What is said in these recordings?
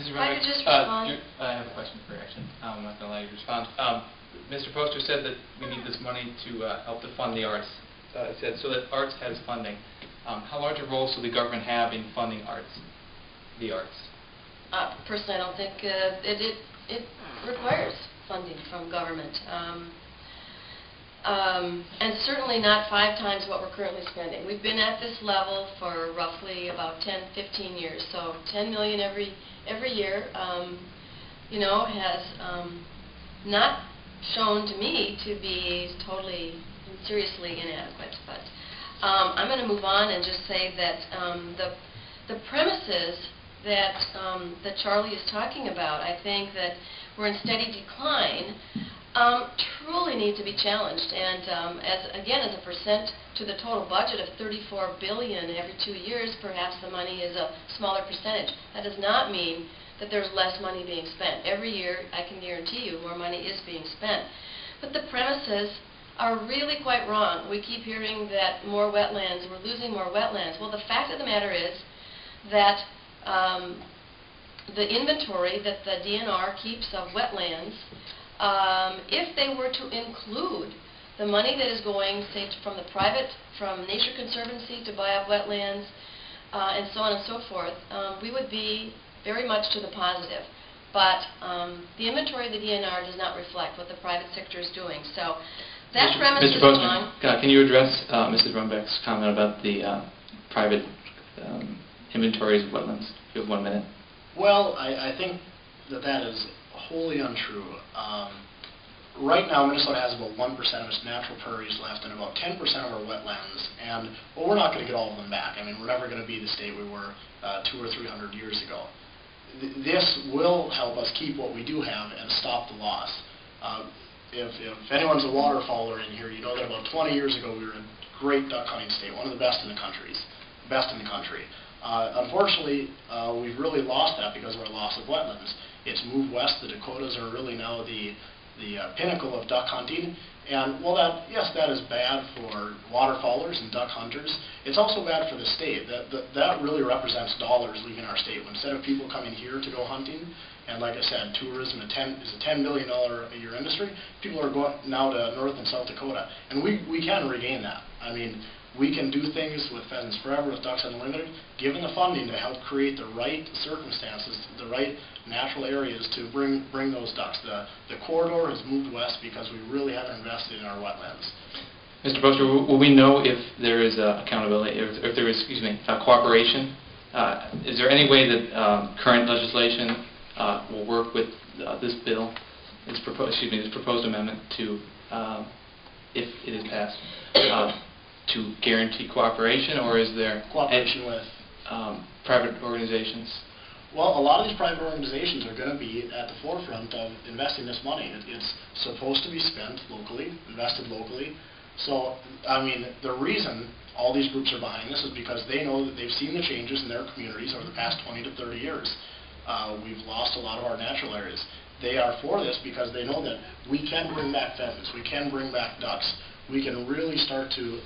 Mrs. If I Runbeck, could just respond. I have a question for you, actually. I'm not going to allow you to respond. Mr. Poster said that we need this money to help to fund the arts. He said so that arts has funding. How large a role should the government have in funding arts, the arts? Personally, I don't think it requires funding from government. And certainly not 5 times what we're currently spending. We've been at this level for roughly about 10, 15 years. So $10 million every year, you know, has not shown to me to be totally and seriously inadequate. But I'm going to move on and just say that the premises that Charlie is talking about, I think that we're in steady decline, truly need to be challenged. And as a percent to the total budget of $34 billion every 2 years, perhaps the money is a smaller percentage. That does not mean that there's less money being spent. Every year, I can guarantee you, more money is being spent. But the premises are really quite wrong. We keep hearing that more wetlands, we're losing more wetlands. Well, the fact of the matter is that the inventory that the DNR keeps of wetlands, if they were to include the money that is going, say, from Nature Conservancy to buy up wetlands, and so on and so forth, we would be very much to the positive. But the inventory of the DNR does not reflect what the private sector is doing. So that premise is wrong. Can you address Mrs. Runbeck's comment about the private inventories of wetlands? You have 1 minute. Well, I think that is wholly untrue. Right now, Minnesota has about 1% of its natural prairies left and about 10% of our wetlands. And well, we're not going to get all of them back. I mean, we're never going to be the state we were 200 or 300 years ago. This will help us keep what we do have and stop the loss. If anyone's a waterfowler in here, you know that about 20 years ago we were a great duck hunting state, one of the best in the country. Unfortunately, we've really lost that because of our loss of wetlands. It's moved west. The Dakotas are really now the pinnacle of duck hunting. And while that is bad for waterfowlers and duck hunters, it's also bad for the state. That really represents dollars leaving our state. Instead of people coming here to go hunting, and like I said, tourism is a $10 billion a year industry, people are going now to North and South Dakota. And we can regain that. I mean, we can do things with Pheasants Forever, with Ducks Unlimited, given the funding to help create the right circumstances, the right natural areas to bring those ducks. The corridor has moved west because we really haven't invested in our wetlands. Mr. Poster, will we know if there is accountability, or if there is, cooperation? Is there any way that current legislation will work with this bill, this proposed amendment to, if it is passed, to guarantee cooperation, or is there cooperation with private organizations? Well, a lot of these private organizations are going to be at the forefront of investing this money. It's supposed to be spent locally, invested locally. So, I mean, the reason all these groups are behind this is because they know that they've seen the changes in their communities over the past 20 to 30 years. We've lost a lot of our natural areas. They are for this because they know that we can bring back pheasants, we can bring back ducks, we can really start to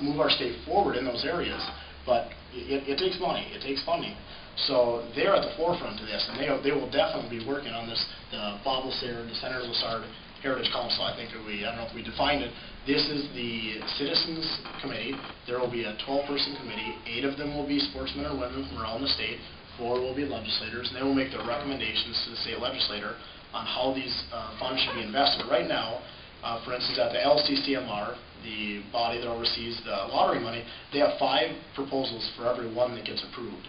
move our state forward in those areas. But it takes money, it takes funding. So they're at the forefront of this, and they will definitely be working on this. The Bob Lassard, the Senator Lassard Heritage Council, I don't know if we defined it. This is the Citizens Committee. There will be a 12-person committee. 8 of them will be sportsmen or women from around the state. 4 will be legislators, and they will make their recommendations to the state legislator on how these funds should be invested. Right now, for instance, at the LCCMR, the body that oversees the lottery money, they have 5 proposals for every one that gets approved.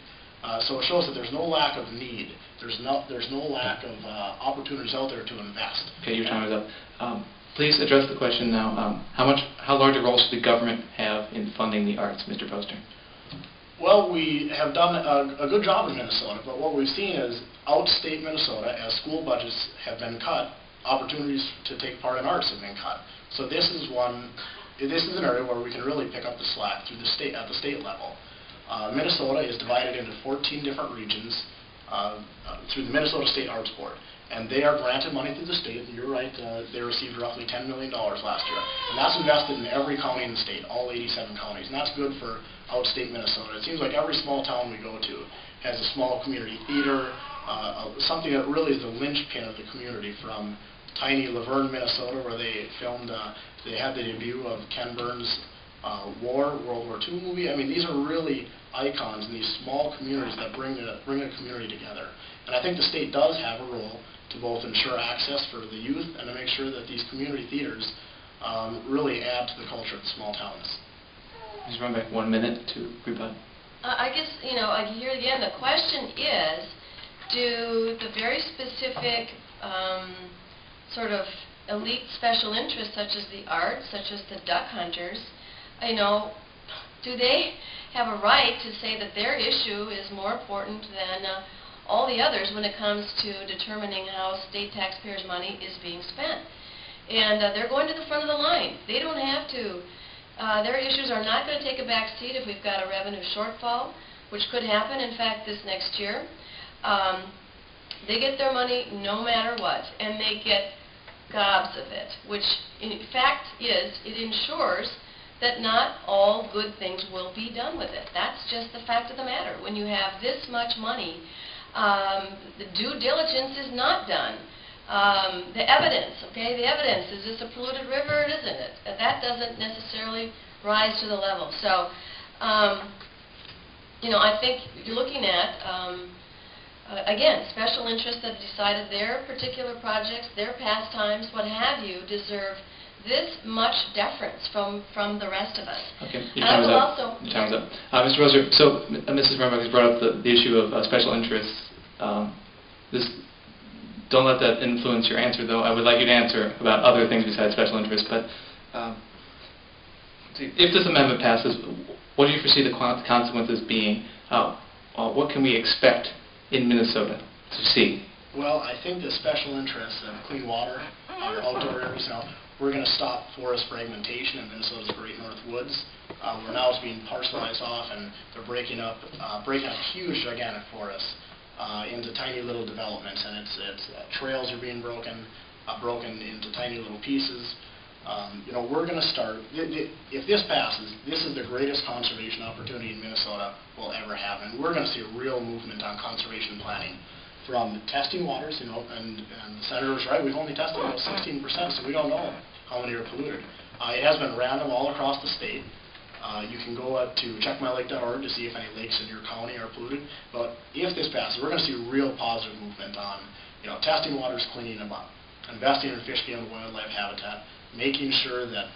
So it shows that there's no lack of need. There's no lack of opportunities out there to invest. Okay, your time is up. Please address the question now. How large a role should the government have in funding the arts, Mr. Poster? Well, we have done a good job in Minnesota, but what we've seen is outstate Minnesota, as school budgets have been cut, opportunities to take part in arts have been cut. So this is an area where we can really pick up the slack through at the state level. Minnesota is divided into 14 different regions through the Minnesota State Arts Board, and they are granted money through the state. You're right, they received roughly $10 million last year, and that's invested in every county in the state, all 87 counties, and that's good for outstate Minnesota. It seems like every small town we go to has a small community theater, something that really is the linchpin of the community, from tiny Laverne, Minnesota, where they filmed, they had the debut of Ken Burns' World War II movie. I mean, these are really icons in these small communities that bring a community together. And I think the state does have a role to both ensure access for the youth and to make sure that these community theaters really add to the culture of the small towns. Just run back 1 minute to rebut. I guess, like here again, the question is, do the very specific sort of elite special interests, such as the arts, such as the duck hunters, do they have a right to say that their issue is more important than all the others when it comes to determining how state taxpayers' money is being spent? And they're going to the front of the line. They don't have to. Their issues are not going to take a back seat if we've got a revenue shortfall, which could happen, in fact, this next year. They get their money no matter what, and they get gobs of it, which in fact is, it ensures that not all good things will be done with it. That's just the fact of the matter. When you have this much money, the due diligence is not done. The evidence, the evidence, is this a polluted river or isn't it? That doesn't necessarily rise to the level. So, I think you're looking at, again, special interests that have decided their particular projects, their pastimes, what have you, deserve this much deference from the rest of us. Okay, your time is up. Your time is up. Mr. Roser, so Mrs. Runbeck has brought up the issue of special interests. Don't let that influence your answer, though. I would like you to answer about other things besides special interests. But if this amendment passes, what do you foresee the consequences being? What can we expect in Minnesota to see? Well, I think the special interests of clean water, our outdoor areas, we're going to stop forest fragmentation in Minnesota's Great North Woods. Where now it's being parcelized off, and they're breaking up huge, gigantic forests into tiny little developments, and trails are being broken into tiny little pieces. We're going to start, if this passes, this is the greatest conservation opportunity in Minnesota we'll ever have, and we're going to see a real movement on conservation planning. From testing waters, and the Senator's right, we've only tested about 16%, so we don't know how many are polluted. It has been random all across the state. You can go to checkmylake.org to see if any lakes in your county are polluted. But if this passes, we're going to see a real positive movement on testing waters, cleaning them up, investing in fish, game, and wildlife habitat, making sure that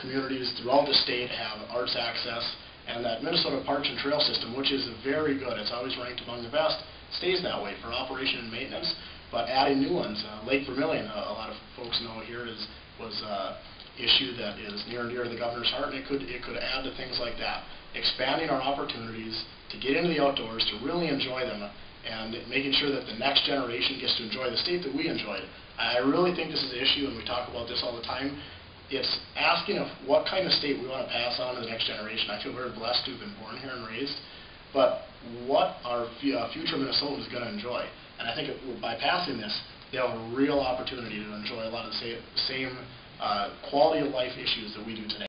communities throughout the state have arts access, and that Minnesota Parks and Trail System, which is very good, it's always ranked among the best, stays that way for operation and maintenance, but adding new ones. Lake Vermilion, a lot of folks know here, was an issue that is near and dear to the governor's heart, and it could add to things like that. Expanding our opportunities to get into the outdoors, to really enjoy them, and making sure that the next generation gets to enjoy the state that we enjoyed. I really think this is an issue, and we talk about this all the time. It's asking of what kind of state we want to pass on to the next generation. I feel very blessed to have been born here and raised, but what our future Minnesotans going to enjoy. And I think by passing this, they'll have a real opportunity to enjoy a lot of the same quality of life issues that we do today.